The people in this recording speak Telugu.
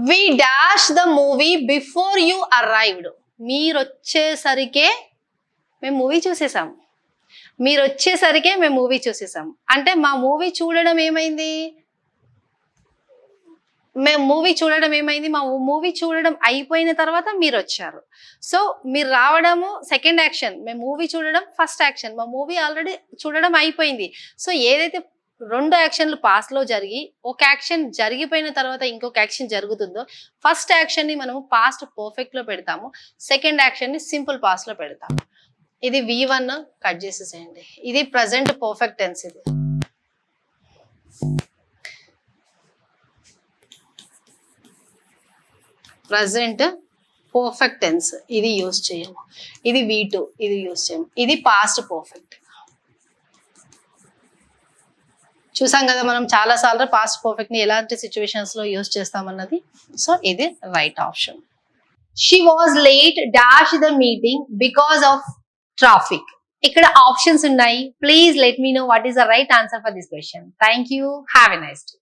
We dash the movie before you arrived. మీరు వచ్చేసరికే మేము మూవీ చూసేసాం. మీరు వచ్చేసరికే మేము మూవీ చూసేసాం అంటే మా మూవీ చూడడం ఏమైంది, మా మూవీ చూడడం అయిపోయిన తర్వాత మీరు వచ్చారు. సో మీరు రావడము సెకండ్ యాక్షన్, మేము మూవీ చూడడం ఫస్ట్ యాక్షన్. మా మూవీ ఆల్రెడీ చూడడం అయిపోయింది. సో ఏదైతే 2 యాక్షన్లు పాస్ట్ లో జరిగి ఒక యాక్షన్ జరిగిపోయిన తర్వాత ఇంకొక యాక్షన్ జరుగుతుందో, ఫస్ట్ యాక్షన్ ని మనము పాస్ట్ పర్ఫెక్ట్ లో పెడతాము, సెకండ్ యాక్షన్ ని సింపుల్ పాస్ట్ లో పెడతాము. ఇది V1 కట్ చేసేసేయండి. ఇది ప్రజెంట్ పర్ఫెక్ట్ టెన్స్. ఇది ప్రజెంట్ పర్ఫెక్ట్ టెన్స్, ఇది యూజ్ చేయము. ఇది V2, ఇది యూజ్ చేయము. ఇది పాస్ట్ పర్ఫెక్ట్. చూసాం కదా మనం చాలా సార్లు పాస్ట్ పర్ఫెక్ట్ ని ఎలాంటి సిచ్యువేషన్స్ లో యూజ్ చేస్తామన్నది. సో ఇది right option. She was late dash the meeting because of traffic. ఇక్కడ ఆప్షన్స్ ఉన్నాయి. Please let me know what is the right answer for this question. Thank you. Have a nice day.